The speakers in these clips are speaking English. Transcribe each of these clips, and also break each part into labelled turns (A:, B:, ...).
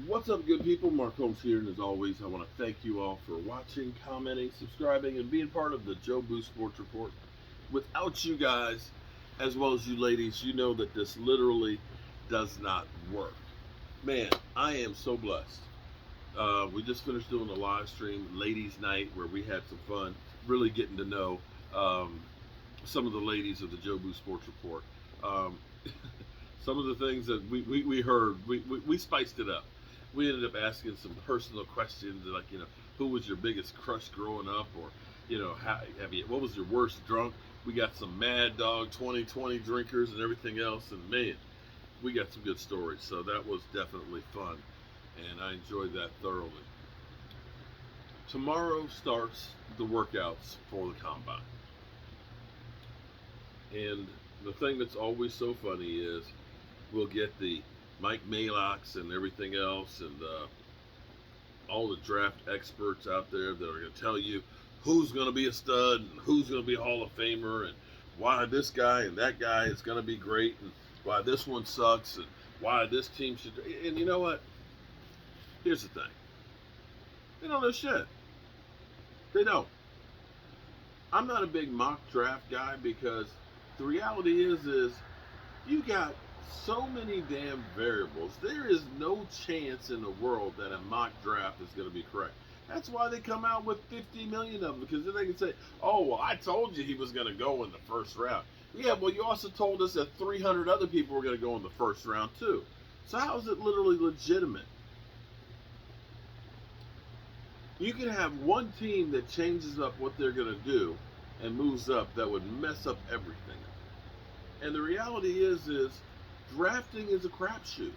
A: What's up, good people? Mark Holmes here, and as always, I want to thank you all for watching, commenting, subscribing, and being part of the Joe Boo Sports Report. Without you guys, as well as you ladies, you know that this literally does not work. Man, I am so blessed. We just finished doing a live stream, Ladies Night, where we had some fun, really getting to know um, some of the ladies of the Joe Boo Sports Report. Um, some of the things that we heard, we spiced it up. We ended up asking some personal questions, like, who was your biggest crush growing up, or, what was your worst drunk? We got some Mad Dog 2020 drinkers and everything else, and man, we got some good stories. So that was definitely fun, and I enjoyed that thoroughly. Tomorrow starts the workouts for the combine. And the thing that's always so funny is we'll get the Mike Maylocks and everything else, and all the draft experts out there that are going to tell you who's going to be a stud and who's going to be a Hall of Famer, and why this guy and that guy is going to be great, and why this one sucks, and why this team should. And you know what? Here's the thing: they don't know shit. They don't. I'm not a big mock draft guy because the reality is you got so many damn variables. There is no chance in the world that a mock draft is going to be correct. That's why they come out with 50 million of them, because then they can say, "Oh, well, I told you he was going to go in the first round." Yeah, well, you also told us that 300 other people were going to go in the first round too. So how is it literally legitimate? You can have one team that changes up what they're going to do and moves up that would mess up everything. And the reality is drafting is a crapshoot.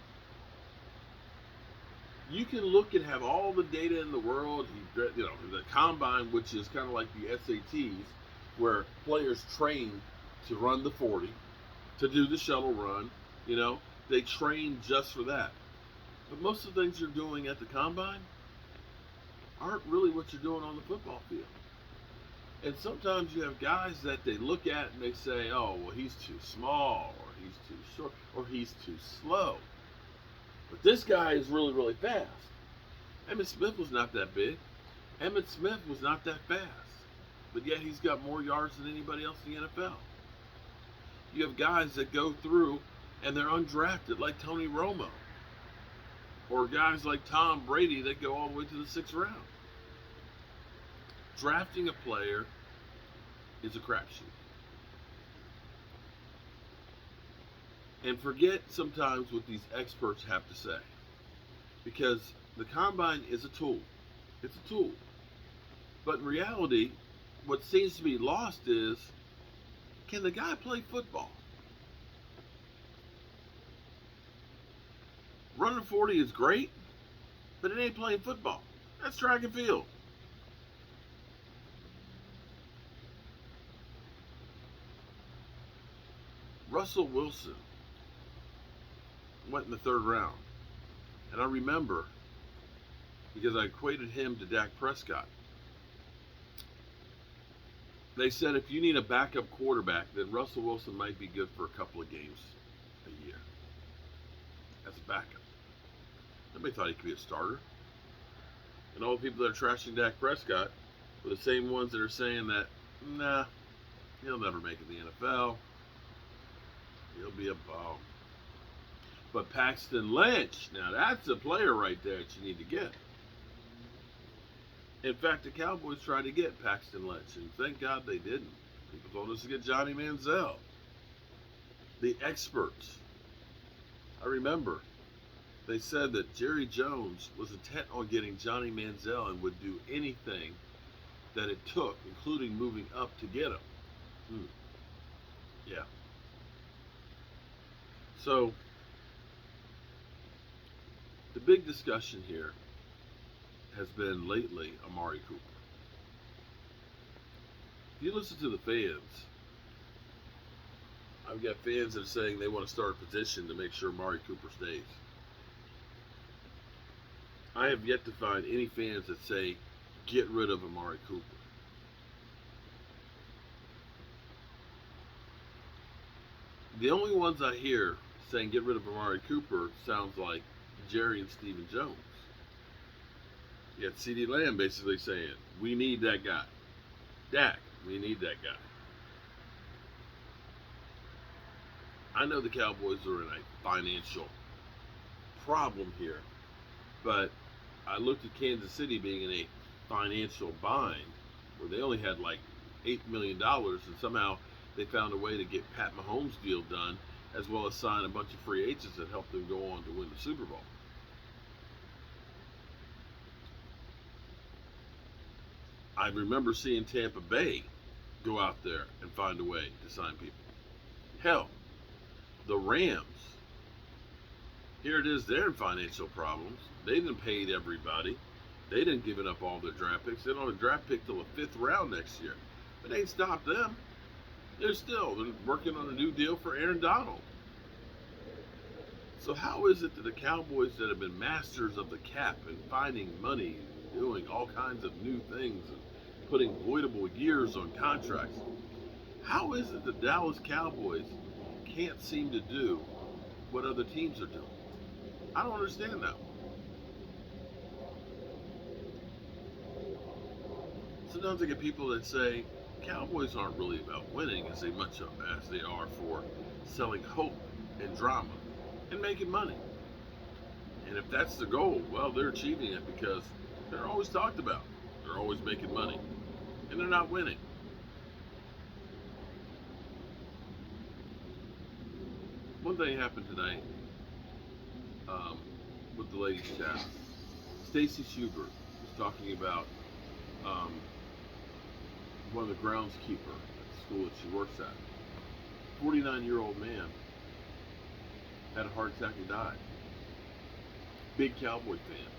A: You can look and have all the data in the world. The combine, which is kind of like the SATs, where players train to run the 40, to do the shuttle run. They train just for that. But most of the things you're doing at the combine aren't really what you're doing on the football field. And sometimes you have guys that they look at and they say, "Oh, well, he's too small, or he's too short, or he's too slow." But this guy is really, really fast. Emmitt Smith was not that big. Emmitt Smith was not that fast. But yet he's got more yards than anybody else in the NFL. You have guys that go through and they're undrafted, like Tony Romo. Or guys like Tom Brady that go all the way to the 6th round. Drafting a player is a crapshoot. And forget sometimes what these experts have to say. Because the combine is a tool. It's a tool. But in reality, what seems to be lost is, can the guy play football? Running 40 is great, but it ain't playing football. That's track and field. Russell Wilson went in the 3rd round. And I remember, because I equated him to Dak Prescott, they said if you need a backup quarterback, then Russell Wilson might be good for a couple of games a year as a backup. Nobody thought he could be a starter. And all the people that are trashing Dak Prescott were the same ones that are saying that, nah, he'll never make it in the NFL. He'll be a bum. But Paxton Lynch, now that's a player right there that you need to get. In fact, the Cowboys tried to get Paxton Lynch, and thank God they didn't. People told us to get Johnny Manziel. The experts, I remember, they said that Jerry Jones was intent on getting Johnny Manziel and would do anything that it took, including moving up to get him. Yeah. So, the big discussion here has been lately Amari Cooper. If you listen to the fans, I've got fans that are saying they want to start a petition to make sure Amari Cooper stays. I have yet to find any fans that say, get rid of Amari Cooper. The only ones I hear saying get rid of Amari Cooper sounds like Jerry and Stephen Jones. You had CeeDee Lamb basically saying, we need that guy. Dak, we need that guy. I know the Cowboys are in a financial problem here, but I looked at Kansas City being in a financial bind where they only had like $8 million, and somehow they found a way to get Pat Mahomes' deal done, as well as sign a bunch of free agents that helped them go on to win the Super Bowl. I remember seeing Tampa Bay go out there and find a way to sign people. Hell, the Rams, here it is, they're in financial problems. They didn't pay everybody. They didn't give up all their draft picks. They don't have a draft pick till the 5th round next year. But they ain't stopped them. They're working on a new deal for Aaron Donald. So how is it that the Cowboys that have been masters of the cap and finding money, doing all kinds of new things and putting voidable years on contracts, how is it the Dallas Cowboys can't seem to do what other teams are doing? I don't understand that one. Sometimes I get people that say Cowboys aren't really about winning as much as they are for selling hope and drama and making money. And if that's the goal, well, they're achieving it because they're always talked about. They're always making money. And they're not winning. One thing happened tonight with the ladies' chat. Stacy Schubert was talking about one of the groundskeeper at the school that she works at. 49-year-old man had a heart attack and died. Big Cowboy fan.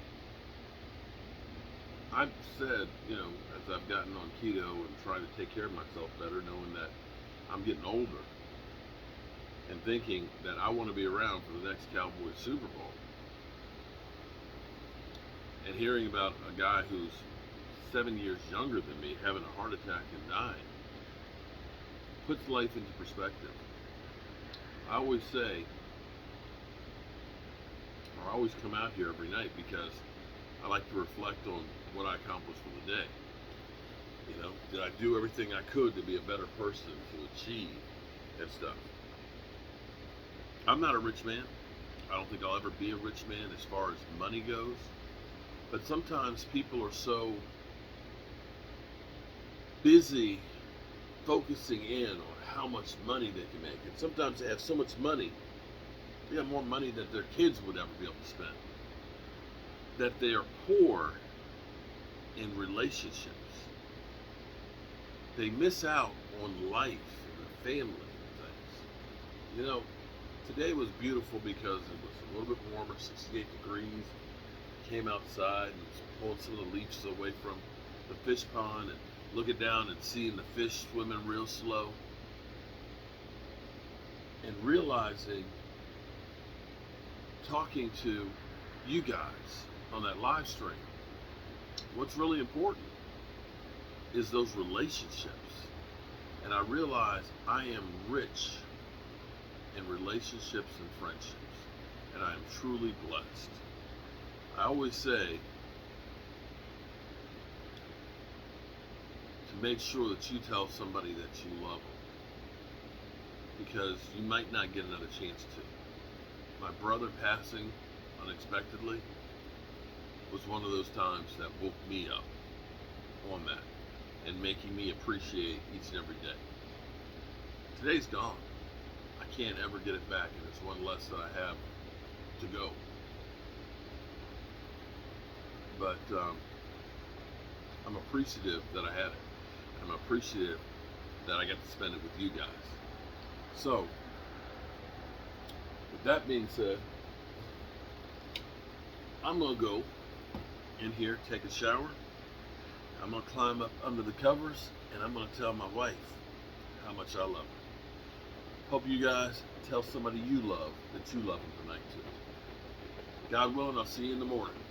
A: I've said, as I've gotten on keto and trying to take care of myself better, knowing that I'm getting older and thinking that I want to be around for the next Cowboys Super Bowl. And hearing about a guy who's 7 years younger than me having a heart attack and dying puts life into perspective. I always say, or I always come out here every night because I like to reflect on what I accomplished for the day. Did I do everything I could to be a better person, to achieve and stuff? I'm not a rich man. I don't think I'll ever be a rich man as far as money goes. But sometimes people are so busy focusing in on how much money they can make. And sometimes they have so much money, they have more money than their kids would ever be able to spend. That they are poor in relationships. They miss out on life and the family and things. Today was beautiful because it was a little bit warmer, 68 degrees. Came outside and pulled some of the leaves away from the fish pond and looking down and seeing the fish swimming real slow. And realizing, talking to you guys on that live stream, what's really important is those relationships. And I realize I am rich in relationships and friendships. And I am truly blessed. I always say to make sure that you tell somebody that you love them, because you might not get another chance to. My brother passing unexpectedly was one of those times that woke me up on that and making me appreciate each and every day. Today's gone. I can't ever get it back, and it's one less that I have to go. But I'm appreciative that I had it. I'm appreciative that I got to spend it with you guys. So, with that being said, I'm going to go in here, take a shower. I'm going to climb up under the covers, and I'm going to tell my wife how much I love her. Hope you guys tell somebody you love that you love them tonight too. God willing, I'll see you in the morning.